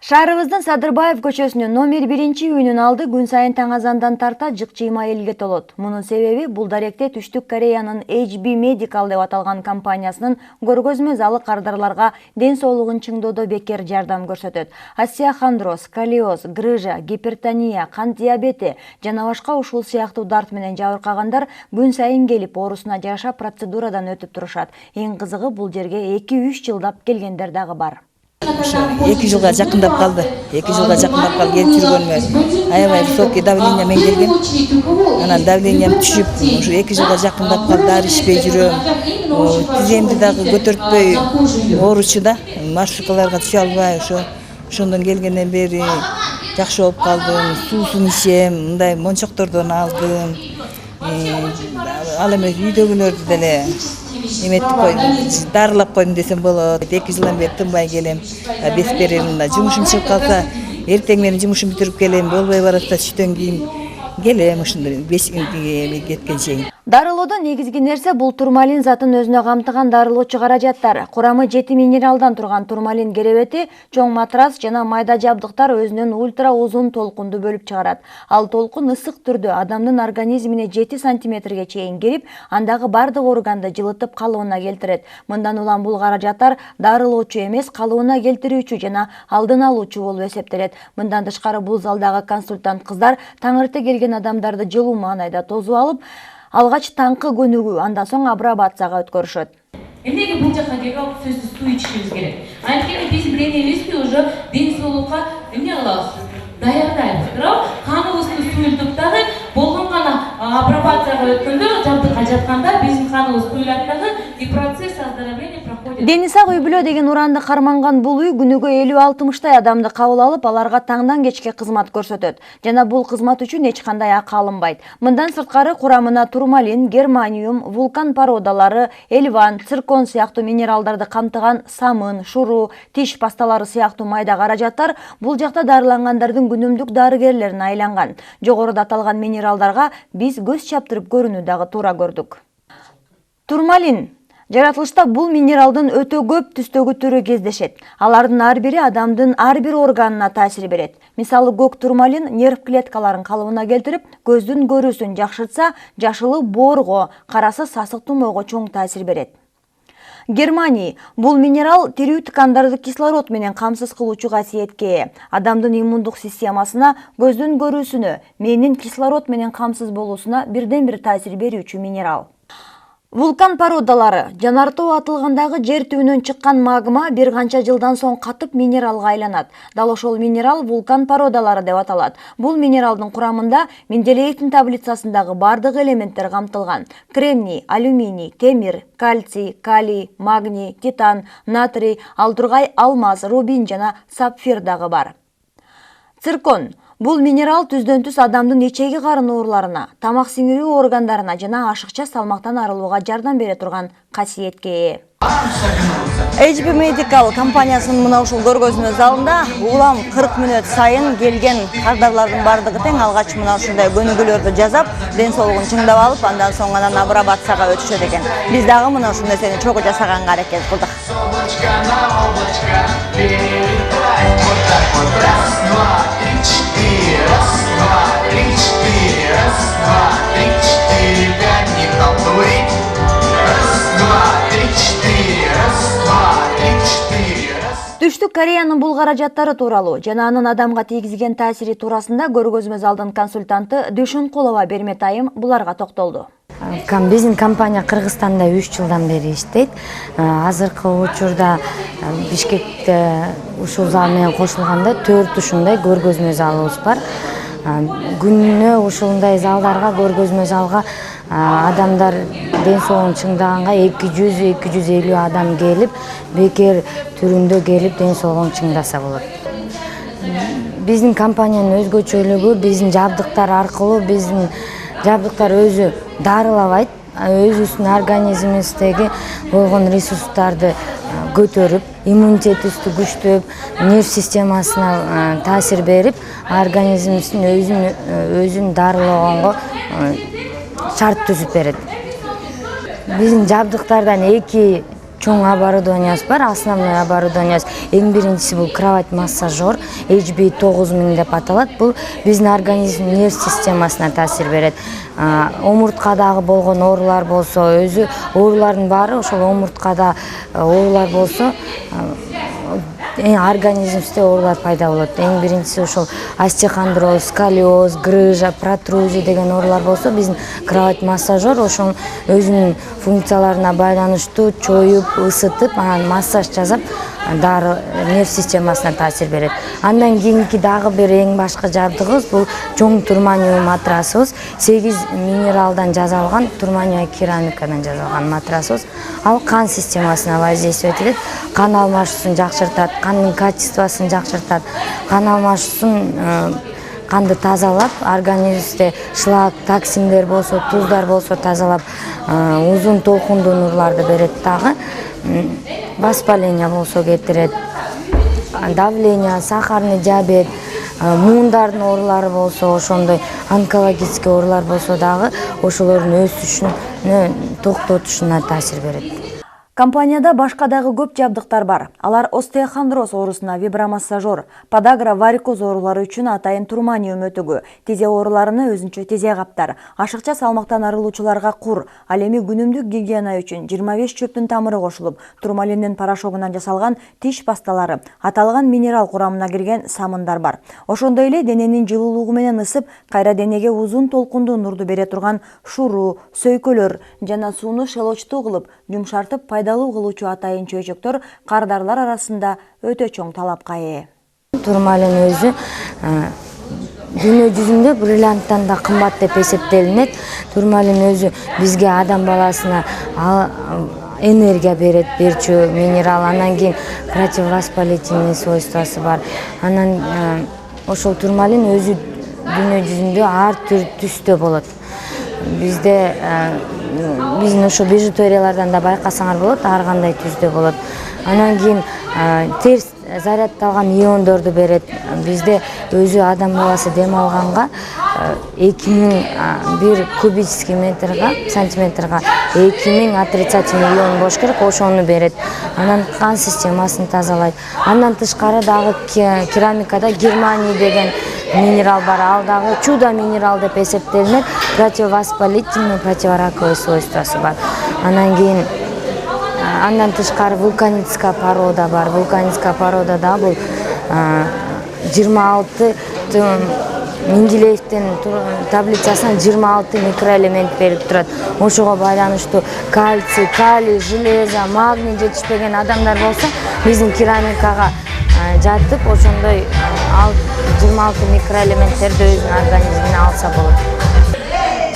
Шаарыбыздын Садырбаев көчөсүнүн номер 1-үйүнүн алды күн сайын таң азандан тарта жык-жыйма элге толот. Мунун себеби бул даректе Түштүк Кореянын HB Medical деп аталган компаниясынын көргөзмө залы кардарларга ден соолугун чыңдоодо бекер жардам көрсөтөт. Остеохондроз, сколиоз, грыжа, гипертония, кант диабети жана башка ушул сыяктуу дарт менен жабыркагандар күн сайын келип оорусуна жараша процедурадан өтүп турушат. Эң кызыгы бул жерге 2-3 жылдап келгендер дагы бар. 2 жылга жакындап калды. 2 жылга жакындап калды келип жүргөнүмө. Аябай высокий давление мен келген. Анан давлением түшүп, ушу 2 жылга жакындап калды, дары ичпей жүрөм. Тиземди дагы көтөртпөй ооручу да. Маршруткаларга түшө албай, ошондон келгенден бери жакшы болуп калдым. Суусун ичем, мындай мончоктордон алдым. Ал эми үйдөгүлөрдү деле эметип койдум, дарылап койдум десем болот. 2 жылдан бери тынбай келем. Бесперервно жумушум чыгып калса, эртең менен жумушумду бүтүрүп келем, болбой баратса түштөн кийин келем ушундай 5 күн кеткен чейин. Дарылоодо негизги нерсе бул турмалин затын өзүнө камтыган дарылоочу каражаттар. Курамы 7 минералдан турган турмалин керебети, чоң матрас жана майда жабдыктар өзүнөн ультра узун толкунду бөлүп чыгарат. Ал толкун ысык түрдө адамдын организмине 7 сантиметрге чейин кирип, андагы бардык органды жылытып калыбына келтирет. Мындан улам бул каражаттар дарылоочу эмес, калыбына келтирүүчү жана алдын алуучу болуп эсептелет. Мындан тышкары бул залдагы консультант кыздар таң эрте келген адамдарды жылуу маанайда тосуп алып, алгач таңкы көнүгүү, андан соң апробацияга өткөрүшөт. Эмнеге бул жакка келип алып сөзсүз суу ичишибиз керек? Анткени биз билген эмеспи, уже ден соолукка эмне кылабыз? Даярдайбыз, бирок каныбызды суюлдук дагы болгон гана апробацияга өткөндө, жабдыкка жатканда биздин каныбыз суюлат дагы и процесс оздоровления проходит. Денисак үй бүлө деген уранды карманган бул үй күнүгө 50-60 адамды кабыл алып, аларга таңдан кечке кызмат көрсөтөт. Жана бул кызмат үчүн эч кандай акы алынбайт. Мындан сырткары курамына турмалин, германиум, вулкан породалары, эльван, циркон сыяктуу минералдарды камтыган самын, шуру, тиш пасталары сыяктуу майда каражаттар бул жакта дарылангандардын күнүмдүк дарыгерлерине айланган. Жогоруда аталган минералдарга биз көз чаптырып көрүүнү дагы туура көрдүк. Турмалин. Жаратылышта бул минералдын өтө көп түстөгү түрү кездешет. Алардын ар бири адамдын ар бир органына таасир берет. Мисалы, көк турмалин нерв клеткаларын калыбына келтирип, көздүн көрүүсүн жакшыртса, жашылы боорго, карасы сасык тумоого чоң таасир берет. Германий. Бул минерал тирүү ткандарды кислород менен камсыз кылуучу касиетке ээ. Адамдын иммундук системасына, көздүн көрүүсүнө, мээнин кислород менен камсыз болуусуна бирден бир таасир берүүчү минерал. Вулкан породалары. Жанартоо атылгандагы жер түбүнөн чыккан магма бир канча жылдан соң катып минералга айланат. Дал ошол минерал вулкан породалары деп аталат. Бул минералдын курамында Менделеевдин таблицасындагы бардык элементтер камтылган. Кремний, алюминий, темир, кальций, калий, магний, титан, натрий, ал тургай алмаз, рубин жана сапфир дагы бар. Циркон. Бул минерал түздөн-түз адамдын ичеги карын ооруларына, тамак сиңирүү органдарына жана ашыкча салмактан арылууга жардам бере турган касиетке ээ. HB Medical компаниясынын мына ушул көргөзмө залында улам 40 мүнөт сайын келген кардарлардын бардыгы тең алгач мына ушундай көнүгүүлөрдү жасап, ден соолугун чыңдап алып, андан соң анан апробацияга өтүшөт экен. Биз дагы мына ушул нерсени чогуу жасаганга аракет кылдык. Түштүк Кореянын бул каражаттары тууралуу жана анын адамга тийгизген таасири туурасында көргөзмө залдын консультанты Дүйшөнкулова Бермет айым буларга токтолду. Биздин компания Кыргызстанда 3 жылдан бери иштейт. Азыркы учурда Бишкекте ушул зал менен кошулганда 4 ушундай көргөзмө залыбыз бар. Күнүнө ушундай залдарга, көргөзмө залга адамдар ден соолугун чыңдаганга 200-250 адам келип, бекер түрүндө келип ден соолугун чыңдаса болот. Биздин компаниянын өзгөчөлүгү биздин жабдыктар аркылуу, биздин жабдыктар өзү дарылабайт, өзүбүздүн организмибиздеги болгон ресурстарды көтөрүп, иммунитетибизди күчтөп, нерв системасына таасир берип, организмибиздин өзүн дарылаганга шарт түзүп берет. Биздин жабдыктардан 2 чоң оборудованиясы бар. Основной оборудованиясы эң биринчиси бул кровать массажер, HB9000 деп аталат. Бул биздин организм нерв системасына таасир берет. Омурткадагы болгон оорулар болсо, өзү оорулардын баары ошол омурткада оорулар болсо, организмде оорулар пайда болот. Эң биринчиси ошол остеохондроз, сколиоз, грыжа, протрузия деген оорулар болсо, биздин кровать массажер ошонун өзүнүн функцияларына байланыштуу чоюп, ысытып, анан массаж жасап, дары нерв системасына таасир берет. Андан кийинки дагы бир эң башкы жабдыгыбыз бул чоң турманиум матрасыбыз. 8 минералдан жасалган, турманиум керамикадан жасалган матрасыбыз. Ал кан системасына воздействие этет, кан алмашуусун жакшыртат, кандын качествосын жакшыртат, кан алмашуусун канды тазалап, организмде шлак, токсиндер болсо, туздар болсо тазалап, узун толкундуу нурларды берет дагы. Воспаление болсо кетирет, давление, сахарный диабет, муундардын оорулары болсо, ошондой онкологический оорулар болсо дагы ошолордун өсүшүнө токтотушуна таасир берет. Компанияда башка дагы көп жабдыктар бар. Алар остеохондроз оорусуна вибромассажер, подагра, варикоз оорулары үчүн атайын турманиум өтөгү, тизе ооруларына өзүнчө тизе каптар, ашыкча салмактан арылуучуларга кур, ал эми күнүмдүк гигиена үчүн 25 чөптүн тамыры кошулуп, турмалиндин порошогунан жасалган тиш пасталары, аталган минерал курамына кирген самындар бар. Ошондой эле дененин жылуулугу менен ысып, кайра денеге узун толкундуу нурду бере турган шуруу, сөйкөлөр жана сууну шелочтуу кылып, жумшартып пайдалуу кылуучу атайын чөйчөктөр кардарлар арасында өтө чоң талапка ээ. Турмалин өзү дүйнө жүзүндө бриллианттан да кымбат деп эсептелинет. Турмалин өзү бизге адам баласына энергия берет, берчү минерал, анан кийин противовоспалительный свойствосы бар. Анан ошол турмалин өзү дүйнө жүзүндө ар түр түстө болот. Бизде биздин ошо бижутериялардан да байкасаңар болот, ар кандай түздө болот. Анан кийин терс зарядталган иондорду берет. Бизде өзү адам баласы дем алганга 2001 кубический сантиметрга 2000 отрицательный ион болуш керек, ошону берет. Анан кан системасын тазалайт. Андан тышкары дагы керамикада Германия деген минерал бар, ал дагы чудо минерал деп эсептелинет, противовоспалительный, противораковый свойствосы бар. Анан кийин андан тышкары вулканическая порода бар. Вулканическая порода да бул 26 Менделеевдин таблицасынан 26 микроэлемент берип турат. Ошого байланыштуу кальций, калий, железо, магний жетишпеген адамдар болсо, биздин керамикага жатып, ошондой 26 микроэлементтерди өзүнүн организмине алса болот.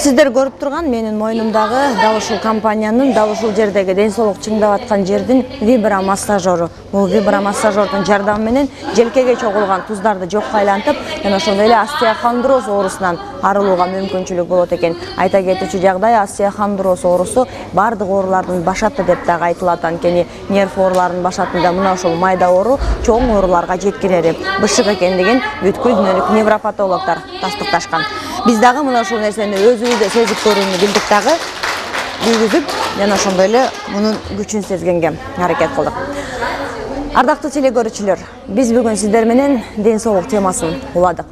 Сиздер көрүп турган менин мойнумдагы дал ушул компаниянын дал ушул жердеги ден соолук чыңдап аткан жердин вибромассажеру. Бул вибромассажердун жардамы менен желкеге чогулган туздарды жокко айлантып, жана ошондой эле остеохондроз оорусунан арылууга мүмкүнчүлүк болот экен. Айта кетүүчү жагдай, остеохондроз оорусу бардык оорулардын башаты деп дагы айтылат. Анткени нерв ооруларынын башатында мына ушул майда оору чоң ооруларга жеткирери бышык экендигин бүткүл дүйнөлүк невропатологдор тастыкташкан. Биз дагы мына ушул нерсени өзүбүздө сезип көрүүнү билдик дагы, жүргүзүп, жана ошондой эле мунун күчүн сезгенге аракет кылдык. Ардактуу телекөрүүчүлөр, биз бүгүн сиздер менен ден соолук темасын уладык.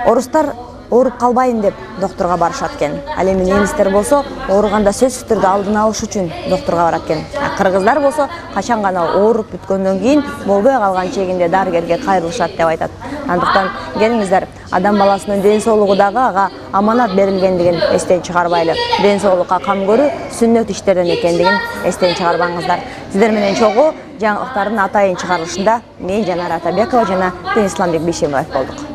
Орустар ооруп калбайын деп доктурга барышат экен. Ал эми немистер болсо ооруганда сөзсүз түрдө алдын алыш үчүн доктурга барат экен. Кыргыздар болсо качан гана ооруп бүткөндөн кийин болбой калган чегинде дарыгерге кайрылышат деп айтат. Андыктан келиңиздер, адам баласынын ден соолугу дагы ага аманат берилгендигин эстен чыгарбайлы. Ден соолукка кам көрүү сүннөт иштерден экендигин эстен чыгарбаңыздар. Сиздер менен чогуу жаңылыктардын атайын чыгарылышында мен Жанара Атабекова жана Денисламбек Бейшембаев болдук.